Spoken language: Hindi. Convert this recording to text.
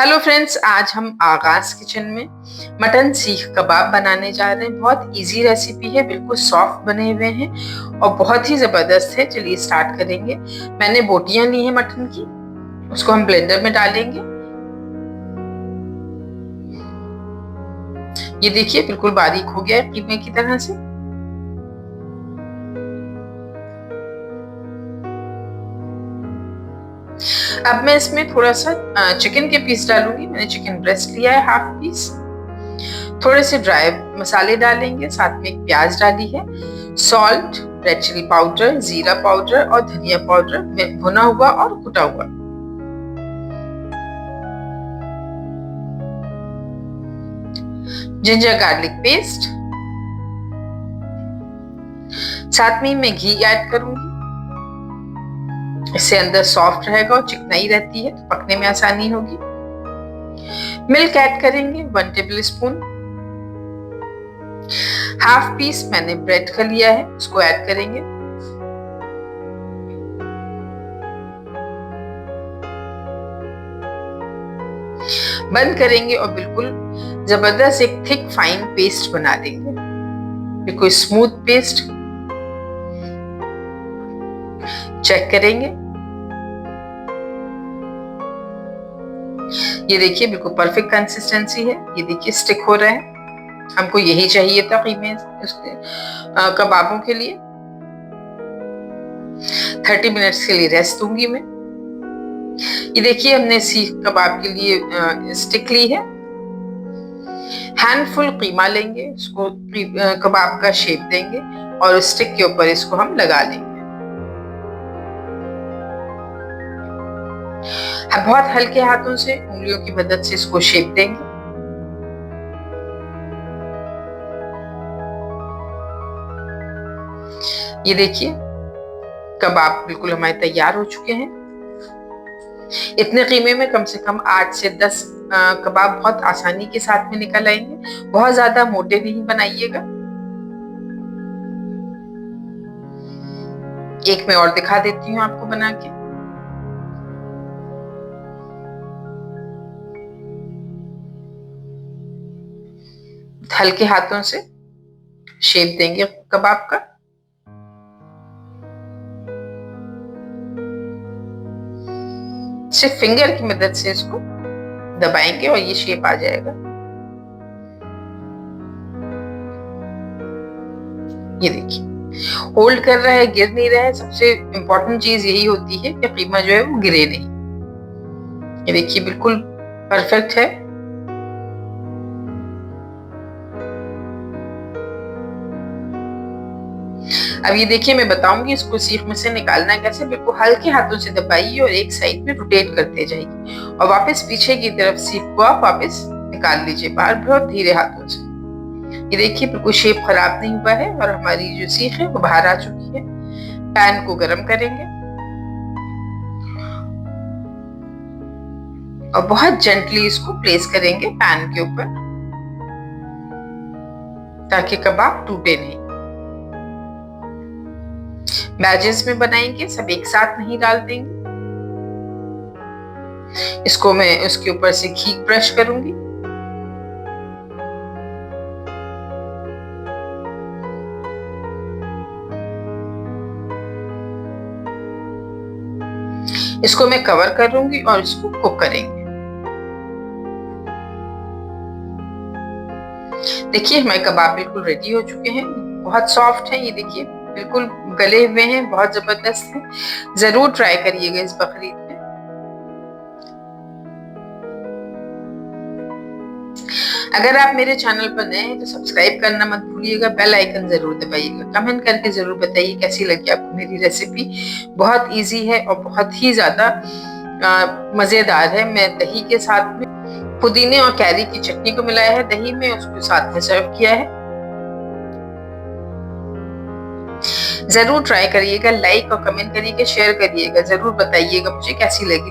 हेलो फ्रेंड्स, आज हम आगाज किचन में मटन सीख कबाब बनाने जा रहे हैं। बहुत इजी रेसिपी है, बिल्कुल सॉफ्ट बने हुए हैं और बहुत ही जबरदस्त है। चलिए स्टार्ट करेंगे। मैंने बोटियां ली है मटन की, उसको हम ब्लेंडर में डालेंगे। ये देखिए बिल्कुल बारीक हो गया है कीमे की तरह से। अब मैं इसमें थोड़ा सा चिकन के पीस डालूंगी। मैंने चिकन ब्रेस्ट लिया है हाफ पीस। थोड़े से ड्राई मसाले डालेंगे, साथ में एक प्याज डाली है, सॉल्ट, रेड चिली पाउडर, जीरा पाउडर और धनिया पाउडर भुना हुआ और कुटा हुआ। जिंजर गार्लिक पेस्ट, साथ में मैं घी ऐड करूंगी। इससे अंदर सॉफ्ट रहेगा और चिकनाई रहती है तो पकने में आसानी होगी। मिल्क ऐड करेंगे 1 टेबल स्पून। हाफ पीस मैंने ब्रेड का लिया है, उसको ऐड करेंगे। बंद करेंगे और बिल्कुल जबरदस्त एक थिक फाइन पेस्ट बना देंगे, बिल्कुल स्मूथ पेस्ट। चेक करेंगे, ये देखिए बिल्कुल परफेक्ट कंसिस्टेंसी है। ये देखिए स्टिक हो रहा है, हमको यही चाहिए था कीमे कबाबों के लिए। 30 मिनट्स के लिए रेस्ट दूंगी मैं। ये देखिए हमने सीख कबाब के लिए स्टिक ली है। हैंडफुल कीमा लेंगे, उसको कबाब का शेप देंगे और स्टिक के ऊपर इसको हम लगा लेंगे। बहुत हल्के हाथों से, उंगलियों की मदद से इसको शेप देंगे। ये देखिए कबाब बिल्कुल हमारे तैयार हो चुके हैं। इतने कीमे में कम से कम 8 से 10 कबाब बहुत आसानी के साथ में निकल आएंगे। बहुत ज्यादा मोटे नहीं बनाइएगा। एक मैं और दिखा देती हूँ आपको बना के। हल्के हाथों से शेप देंगे कबाब का। सिर्फ फिंगर की मदद से इसको दबाएंगे और ये शेप आ जाएगा। ये देखिए होल्ड कर रहा है, गिर नहीं रहा है। सबसे इंपॉर्टेंट चीज यही होती है कि कीमा जो है वो गिरे नहीं। ये देखिए बिल्कुल परफेक्ट है। अब ये देखिए मैं बताऊंगी इसको सीख में से निकालना कैसे। बिल्कुल हल्के हाथों से दबाइए और एक साइड में रोटेट करते जाइए और वापस पीछे की तरफ सीख को आप वापस निकाल लीजिए बाहर, बहुत धीरे हाथों से। ये देखिए बिल्कुल शेप खराब नहीं हुआ है और हमारी जो सीख है वो बाहर आ चुकी है। पैन को गर्म करेंगे और बहुत जेंटली इसको प्लेस करेंगे पैन के ऊपर, ताकि कबाब टूटे नहीं। बैचेस में बनाएंगे, सब एक साथ नहीं डाल देंगे। इसको मैं उसके ऊपर से घी ब्रश करूंगी। इसको मैं कवर करूंगी और इसको कुक करेंगे। देखिए हमारे कबाब बिल्कुल रेडी हो चुके हैं, बहुत सॉफ्ट हैं। ये देखिए बिल्कुल गले हुए हैं, बहुत जबरदस्त है। जरूर ट्राई करिएगा इस बकरीद में। अगर आप मेरे चैनल पर नए हैं तो सब्सक्राइब करना मत भूलिएगा, बेल आइकन जरूर दबाइएगा। कमेंट करके जरूर बताइए कैसी लगी आपको मेरी रेसिपी। बहुत इजी है और बहुत ही ज्यादा मजेदार है। मैं दही के साथ में पुदीने और कैरी की चटनी को मिलाया है दही में, उसको साथ में सर्व किया है। जरूर ट्राई करिएगा, लाइक और कमेंट करिएगा, शेयर करिएगा, जरूर बताइएगा मुझे कैसी लगी।